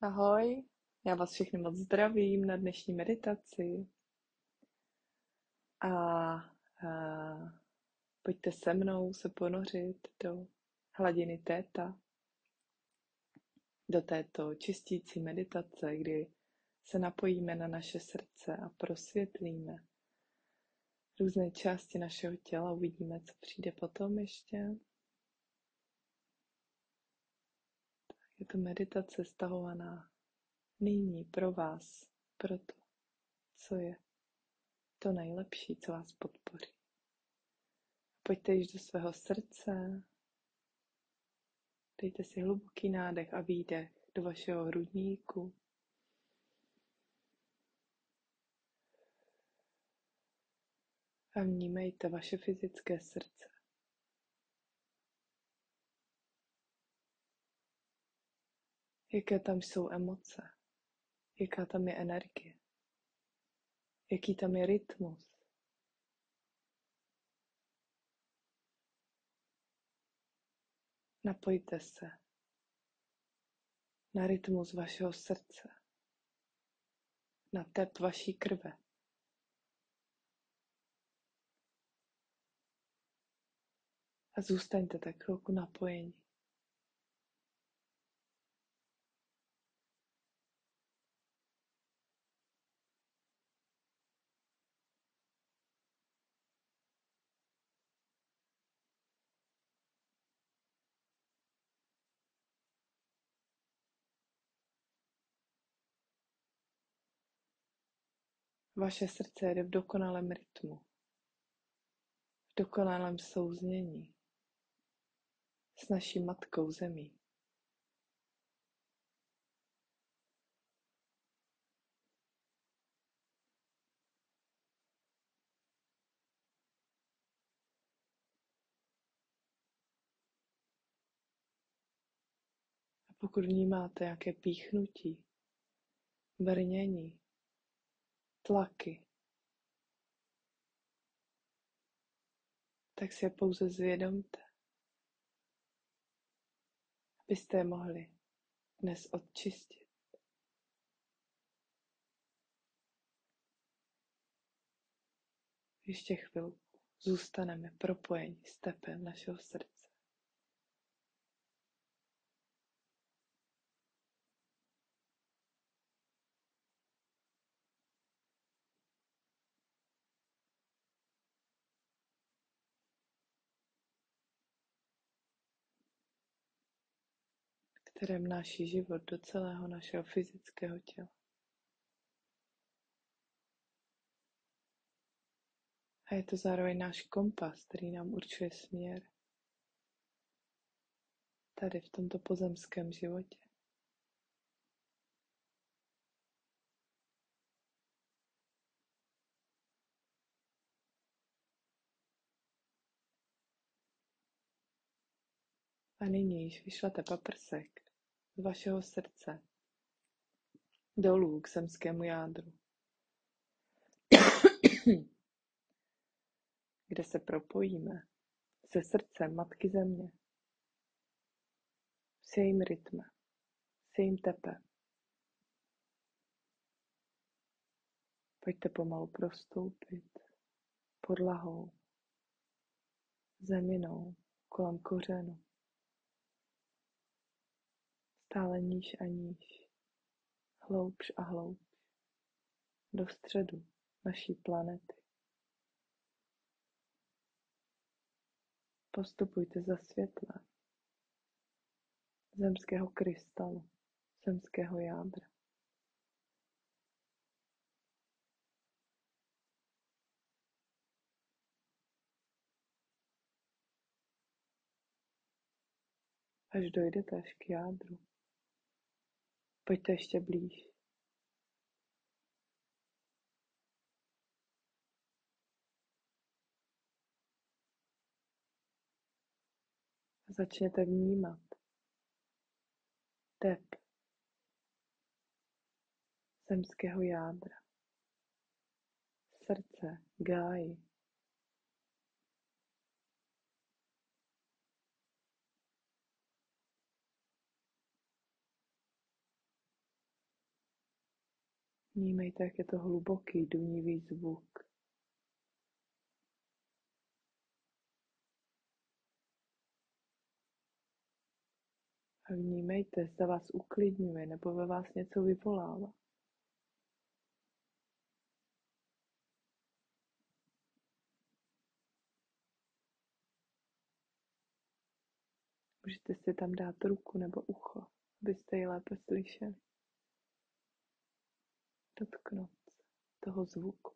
Ahoj, já vás všechny moc zdravím na dnešní meditaci a pojďte se mnou se ponořit do hladiny téta, do této čistící meditace, kdy se napojíme na naše srdce a prosvětlíme různé části našeho těla. Uvidíme, co přijde potom ještě. Je to meditace stahovaná nyní pro vás, pro to, co je to nejlepší, co vás podpoří. Pojďte již do svého srdce, dejte si hluboký nádech a výdech do vašeho hrudníku. A vnímejte vaše fyzické srdce. Jaké tam jsou emoce, jaká tam je energie, jaký tam je rytmus. Napojte se na rytmus vašeho srdce, na tep vaší krve. A zůstaňte tak chvilku napojeni. Vaše srdce jede v dokonalém rytmu, v dokonalém souznění s naší matkou zemí. A pokud vnímáte nějaké píchnutí, brnění, tlaky, tak si je pouze zvědomte, abyste je mohli dnes odčistit. Ještě chvilku zůstaneme propojeni s tepem našeho srdce. Které vnáší život do celého našeho fyzického těla. A je to zároveň náš kompas, který nám určuje směr tady v tomto pozemském životě. A nyní již vyšlete paprsek z vašeho srdce dolů k zemskému jádru, kde se propojíme se srdcem Matky Země, s jejím rytmem, s jejím tepem. Pojďte pomalu prostoupit podlahou, zeminou, kolem kořenu. Stále níž a níž, hloubš a hloubš, do středu naší planety. Postupujte za světlem zemského krystalu, zemského jádra. Až dojdete až k jádru, pojďte ještě blíž. A začněte vnímat tep zemského jádra, srdce Gáji. Vnímejte, jak je to hluboký, dunivý zvuk. A vnímejte, zda vás uklidňuje nebo ve vás něco vyvolává. Můžete si tam dát ruku nebo ucho, abyste ji lépe slyšeli. Dotknout se toho zvuku.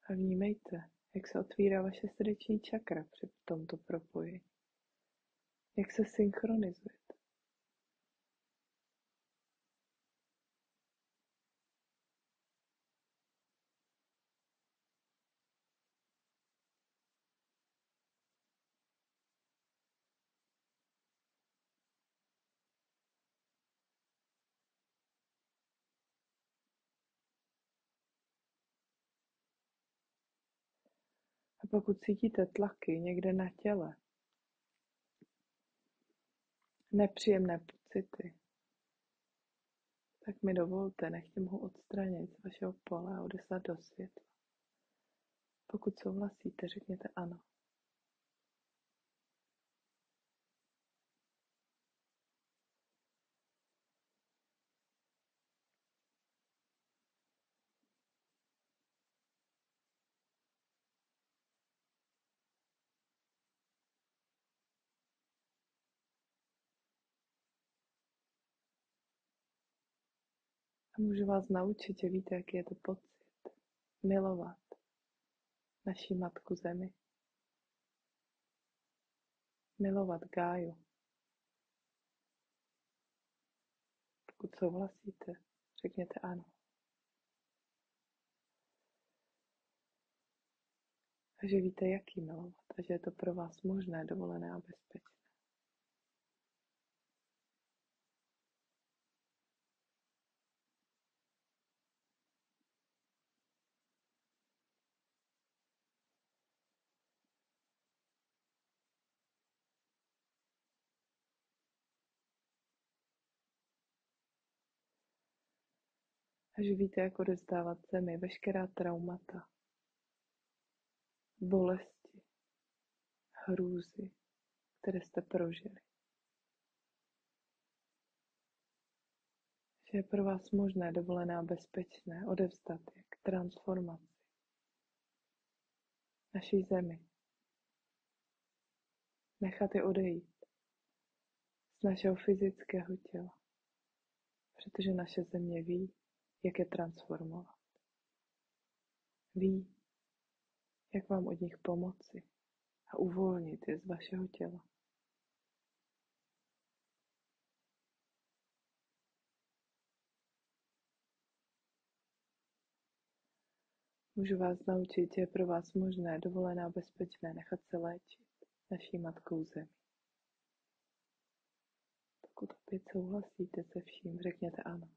A vnímejte, jak se otvírá vaše srdeční čakra při tomto propojení. Jak se synchronizujete. A pokud cítíte tlaky někde na těle, nepříjemné pocity, tak mi dovolte, nechť mohu odstranit z vašeho pole a odeslat do světla. Pokud souhlasíte, řekněte ano. A můžu vás naučit, že víte, jaký je to pocit. Milovat naší matku zemi. Milovat Gáju. Pokud souhlasíte, řekněte ano. A že víte, jak ji milovat a že je to pro vás možné, dovolené a bezpečné. A že víte, jak odevzdávat zemi veškerá traumata, bolesti, hrůzy, které jste prožili. Že je pro vás možné, dovolené a bezpečné odevzdat je k transformaci naší zemi. Nechat je odejít z našeho fyzického těla, protože naše země ví, jak je transformovat. Ví, jak vám od nich pomoci a uvolnit je z vašeho těla. Můžu vás naučit, že je pro vás možné, dovolené a bezpečné nechat se léčit naší matkou zemi. Pokud opět souhlasíte se vším, řekněte ano.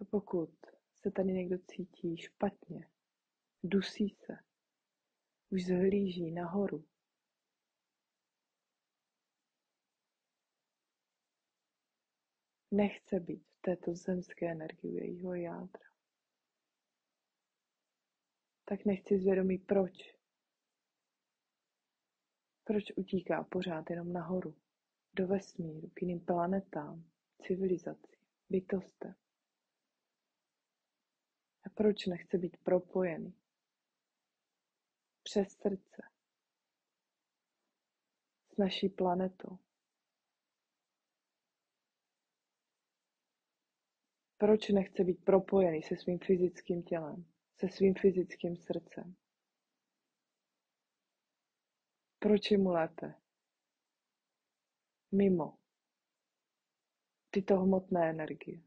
A pokud se tady někdo cítí špatně, dusí se, už zhlíží nahoru, nechce být v této zemské energii jejího jádra, tak nechci zvědomí proč. Proč utíká pořád jenom nahoru, do vesmíru, k jiným planetám, civilizacím, bytostem. A proč nechce být propojený přes srdce, s naší planetou. Proč nechce být propojený se svým fyzickým tělem, se svým fyzickým srdcem? Proč je mu lépe mimo tyto hmotné energie?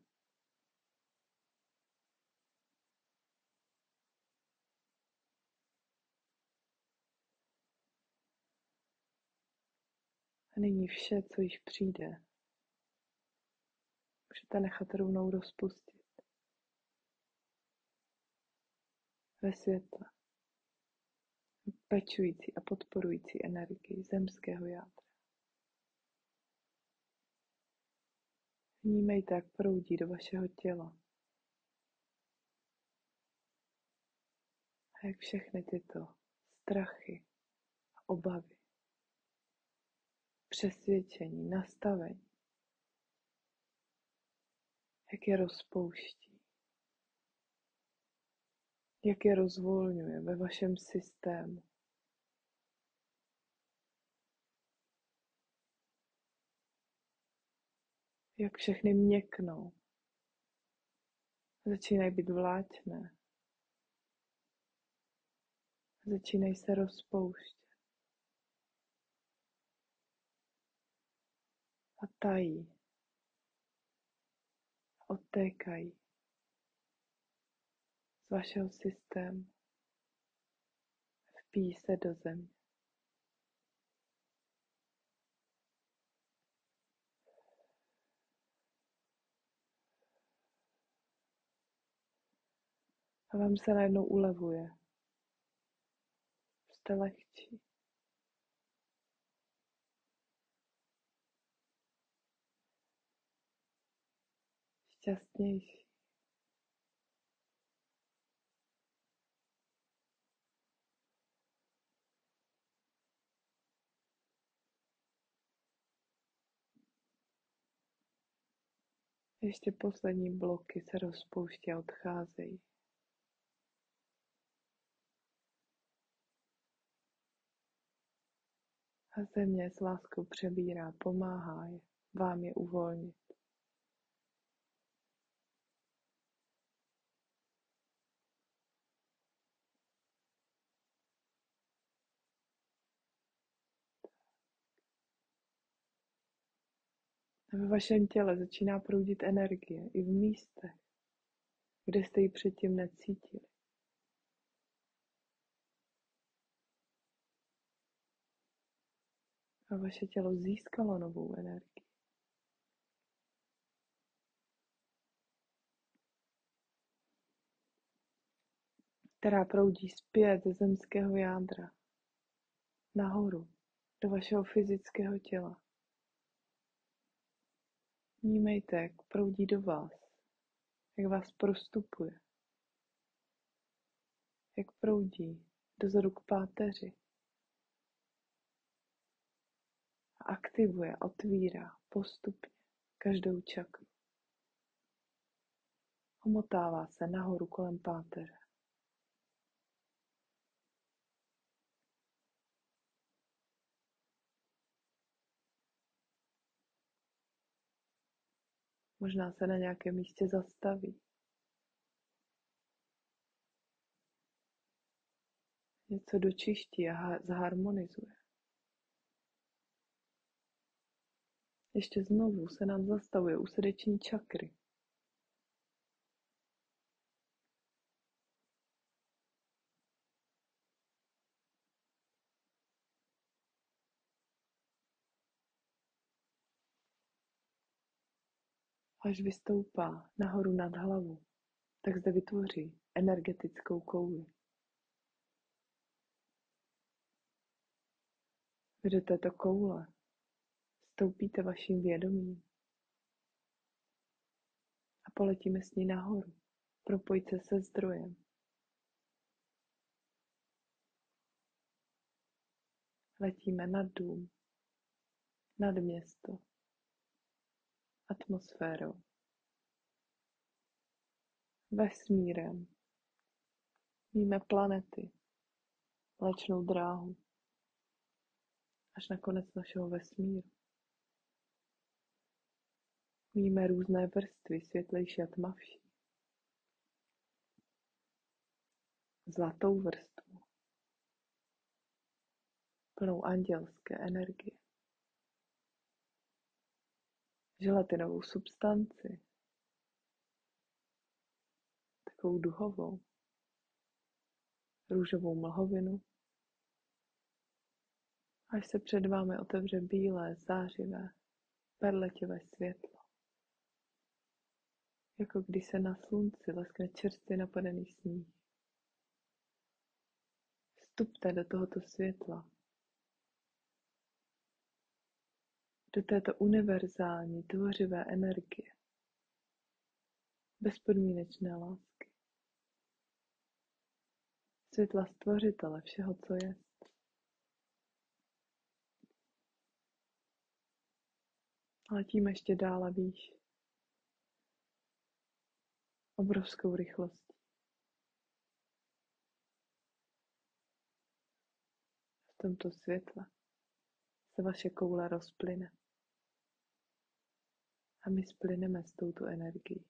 A nyní vše, co již přijde, můžete nechat rovnou rozpustit ve světle pečující a podporující energii zemského jádra. Vnímejte, jak proudí do vašeho těla a jak všechny tyto strachy, obavy, přesvědčení, nastavení, jak je rozpouští, jak je rozvolňuje ve vašem systému. Jak všechny měknou, začínají být vláčné, začínají se rozpouštět a tají, odtékají z vašeho systému, vpíjí se do země. A vám se najednou ulevuje. Jste lehčí. Šťastnější. Ještě poslední bloky se rozpouští a odcházejí. A země s láskou přebírá, pomáhá je, vám je uvolnit. A ve vašem těle začíná proudit energie i v místech, kde jste ji předtím necítili. A vaše tělo získalo novou energii. Která proudí zpět ze zemského jádra nahoru do vašeho fyzického těla. Vnímejte, jak proudí do vás, jak vás prostupuje, jak proudí dozadu k páteři a aktivuje, otvírá postupně každou čakru. Omotává se nahoru kolem páteře. Možná se na nějakém místě zastaví. Něco dočiští a zharmonizuje. Ještě znovu se nám zastavuje u srdeční čakry. Až vystoupá nahoru nad hlavu, tak zde vytvoří energetickou kouli. Vy do této koule stoupíte vaším vědomím a poletíme s ní nahoru, propojit se se zdrojem. Letíme nad dům, nad město, atmosférou, vesmírem, víme planety, mléčnou dráhu až na konec našeho vesmíru. Víme různé vrstvy, světlejší a tmavší. Zlatou vrstvu, plnou andělské energie. Želatinovou substanci, takovou duhovou, růžovou mlhovinu, až se před vámi otevře bílé, zářivé, perletivé světlo. Jako když se na slunci leskne čerstvě napadený sníh. Vstupte do tohoto světla, do této univerzální, tvořivé energie, bezpodmínečné lásky. Světla stvořitele všeho, co je. Letíme ještě dále výš. Obrovskou rychlostí. V tomto světle se vaše koule rozplyne. A my splyneme s touto energií.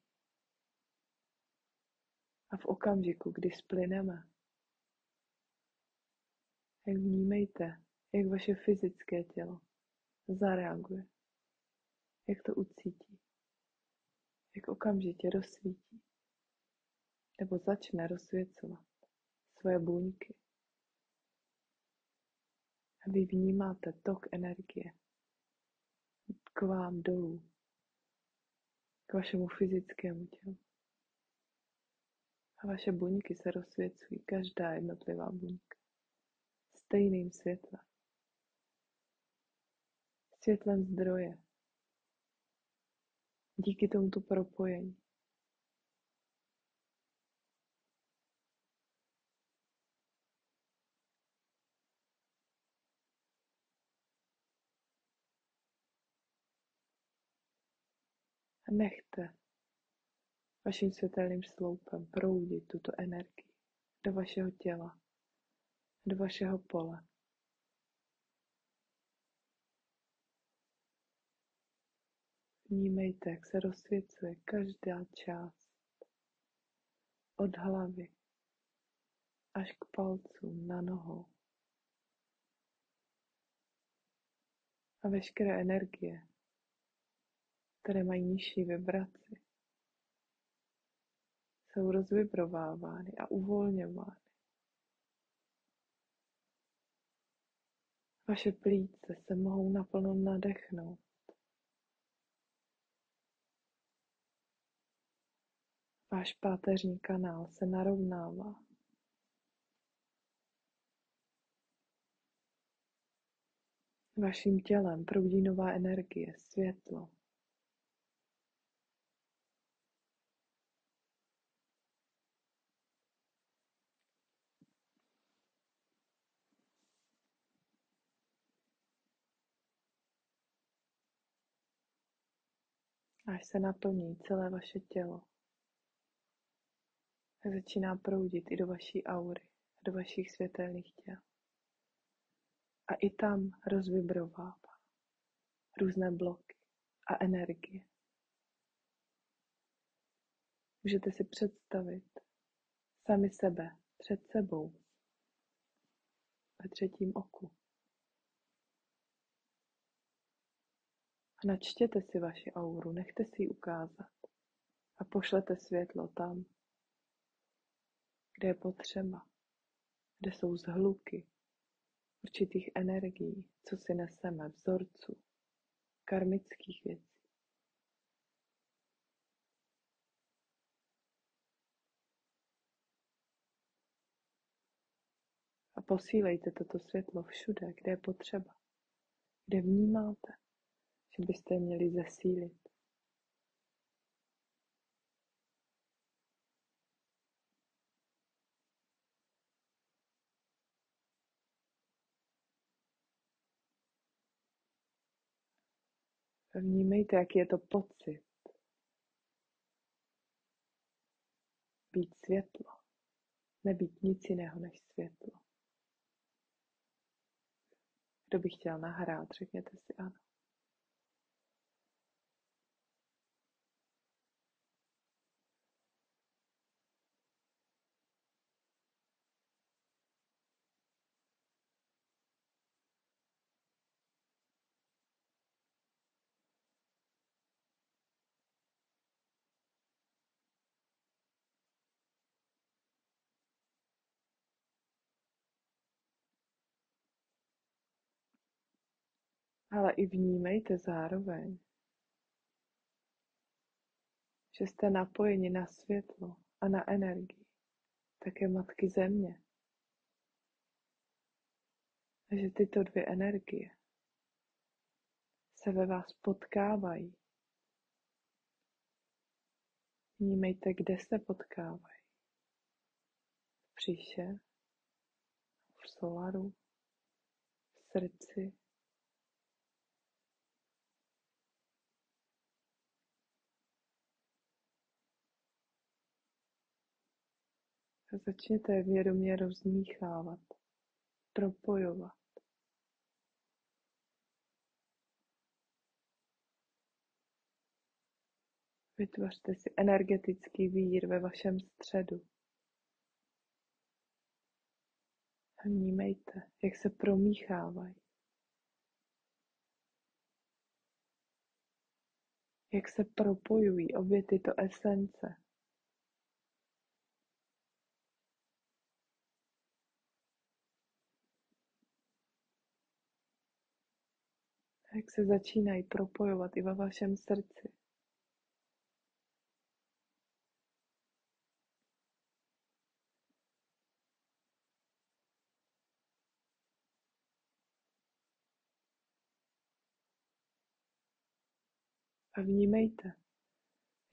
A v okamžiku, kdy splyneme, jak vnímejte, jak vaše fyzické tělo zareaguje, jak to ucítí, jak okamžitě rozsvítí nebo začne rozsvěcovat svoje buňky. A vy vnímáte tok energie k vám dolů, k vašemu fyzickému tělu. A vaše buňky se rozsvěcují, každá jednotlivá buňka, stejným světlem. Světlem zdroje. Díky tomuto propojení. A nechte vaším světelným sloupem proudit tuto energii do vašeho těla, do vašeho pole. Vnímejte, jak se rozsvěcuje každá část od hlavy až k palcům na nohou. A veškeré energie, které mají nižší vibraci, jsou rozvibrovávány a uvolňovány. Vaše plíce se mohou naplno nadechnout. Váš páteřní kanál se narovnává. Vaším tělem proudí nová energie, světlo. Až se naplní celé vaše tělo, tak začíná proudit i do vaší aury, do vašich světelných těl. A i tam rozvibrovává různé bloky a energie. Můžete si představit sami sebe před sebou ve třetím oku. A načtěte si vaši auru, nechte si ji ukázat a pošlete světlo tam, kde je potřeba, kde jsou zhluky určitých energií, co si neseme, vzorců, karmických věcí. A posílejte toto světlo všude, kde je potřeba, kde vnímáte, že byste je měli zesílit. Vnímejte, jaký je to pocit být světlo, nebýt nic jiného než světlo. Kdo by chtěl nahrát, řekněte si ano. Ale i vnímejte zároveň, že jste napojeni na světlo a na energii, také Matky Země. A že tyto dvě energie se ve vás potkávají. Vnímejte, kde se potkávají. V břiše, v solaru, v srdci. A začněte je vědomě rozdmíchávat, propojovat. Vytvořte si energetický vír ve vašem středu. A vnímejte, jak se promíchávají. Jak se propojují obě tyto esence. A jak se začínají propojovat i ve vašem srdci. A vnímejte,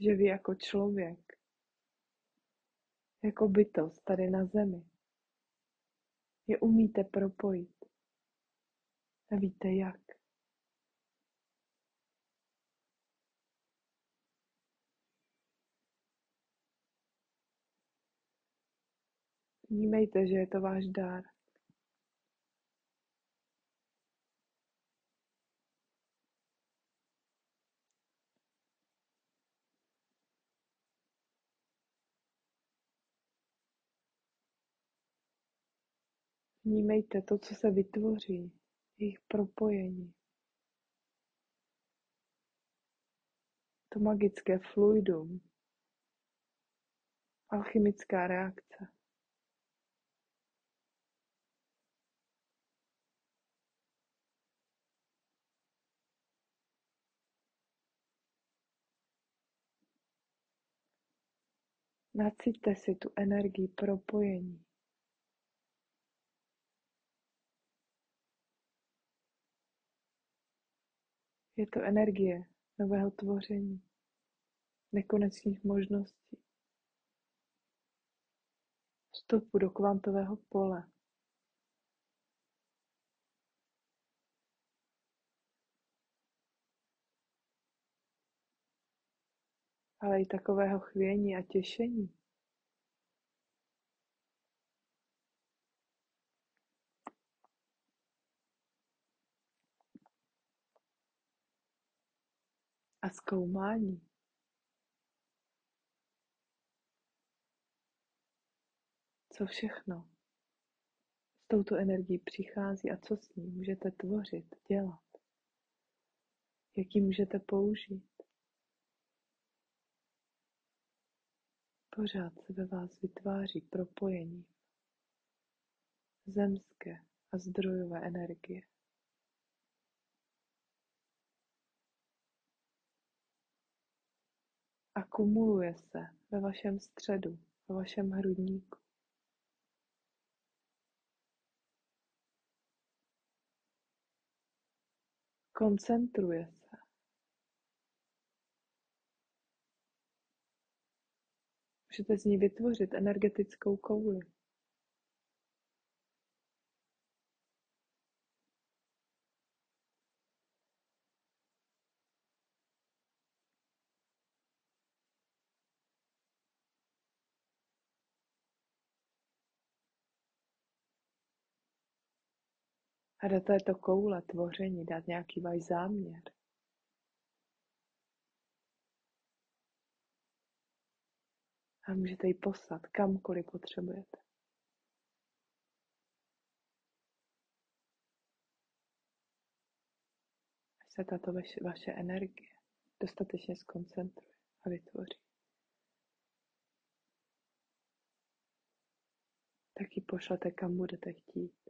že vy jako člověk, jako bytost tady na zemi, je umíte propojit. A víte jak. Vnímejte, že je to váš dar. Vnímejte to, co se vytvoří, jejich propojení. To magické fluidum, alchymická reakce. Naciťte si tu energii propojení. Je to energie nového tvoření, nekonečných možností, vstupu do kvantového pole. Ale i takového chvění a těšení. A zkoumání. Co všechno s touto energií přichází a co s ní můžete tvořit, dělat. Jak ji můžete použít. Pořád se ve vás vytváří propojení zemské a zdrojové energie. Akumuluje se ve vašem středu, ve vašem hrudníku. Koncentruje se. Můžete z ní vytvořit energetickou kouli. A do této koule tvoření dát nějaký váš záměr. A můžete ji poslat kamkoliv potřebujete. Až se tato vaše energie dostatečně skoncentruje a vytvoří. Tak ji pošlete kam budete chtít.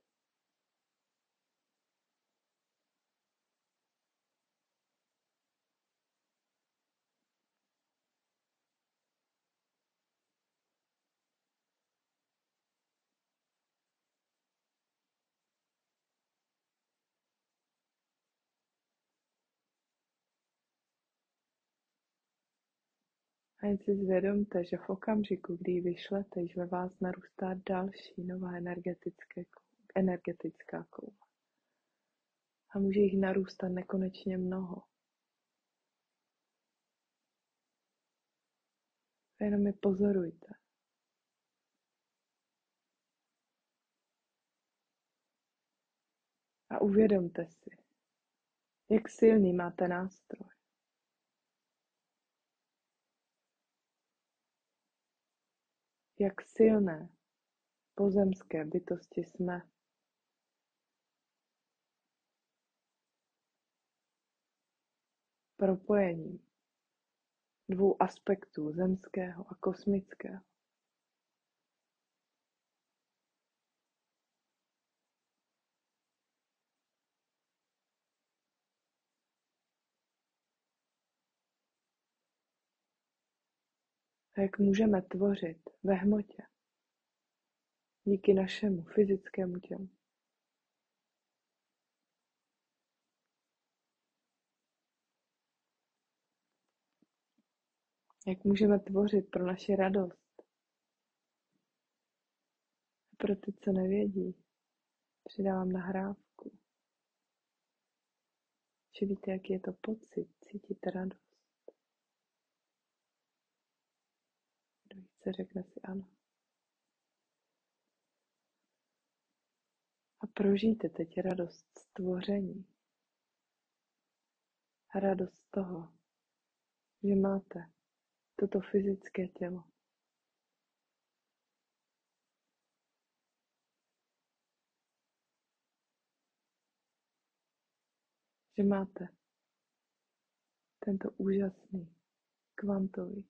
A jen si zvědomte, že v okamžiku, kdy ji vyšlete, již ve vás narůstá další nová energetická koule. A může jich narůstat nekonečně mnoho. A jenom je pozorujte. A uvědomte si, jak silný máte nástroj. Jak silné pozemské bytosti jsme. Propojením dvou aspektů, zemského a kosmického. A jak můžeme tvořit ve hmotě díky našemu fyzickému tělu. Jak můžeme tvořit pro naši radost. A pro ty, co nevědí, přidávám nahrávku. Že víte, jaký je to pocit, cítit radost. Kdo chce, řekne si ano. A prožijte teď radost z tvoření. A radost z toho, že máte toto fyzické tělo. Že máte tento úžasný, kvantový,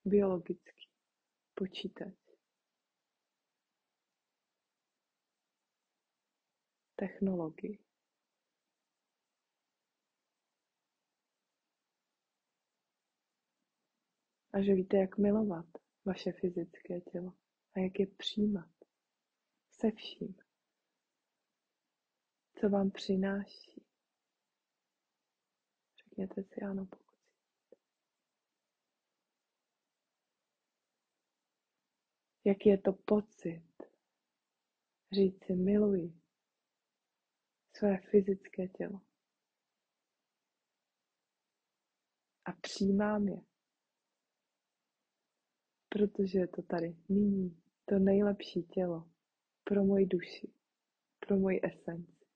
biologický počítač. Technologii. A že víte, jak milovat vaše fyzické tělo a jak je přijímat se vším, co vám přináší. Řekněte si ano, pokud chcete. Jaký je to pocit říct si miluji své fyzické tělo a přijímám je, protože je to tady nyní to nejlepší tělo pro moji duši, pro moji esenci.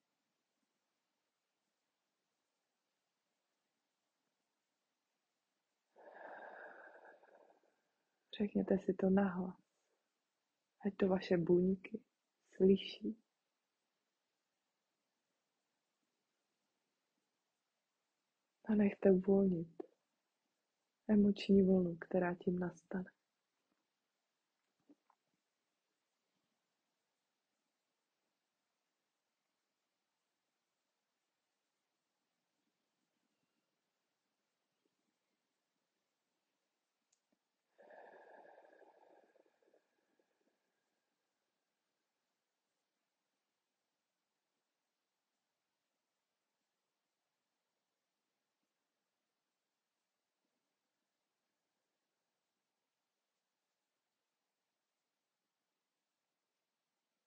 Řekněte si to nahlas, ať to vaše buňky slyší. A nechte uvolnit emoční vlnu, která tím nastane.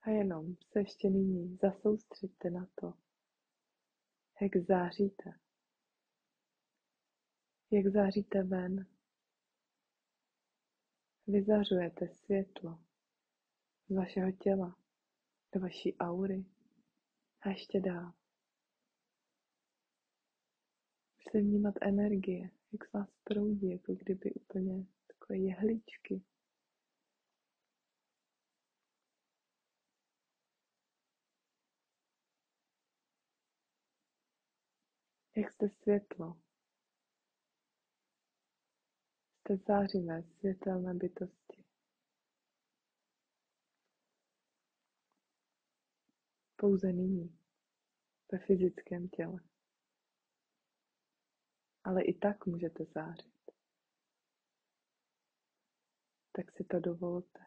A jenom se ještě nyní zasoustřeďte na to, jak záříte. Jak záříte ven. Vyzařujete světlo z vašeho těla do vaší aury A ještě dál. Můžete vnímat energie, jak z vás proudí, jako kdyby úplně takové jehličky. Jak jste světlo. Jste zářivé, světelné bytosti. Pouze nyní, ve fyzickém těle. Ale i tak můžete zářit. Tak si to dovolte.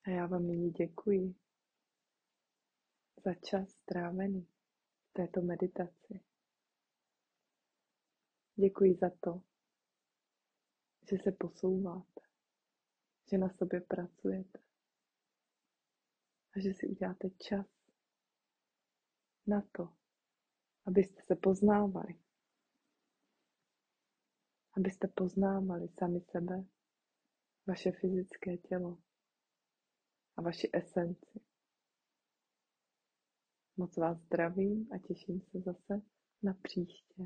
A já vám nyní děkuji za čas strávený v této meditaci. Děkuji za to, že se posouváte, že na sobě pracujete a že si uděláte čas na to, abyste se poznávali. Abyste poznávali sami sebe, vaše fyzické tělo a vaši esenci. Moc vás zdravím a těším se zase na příště.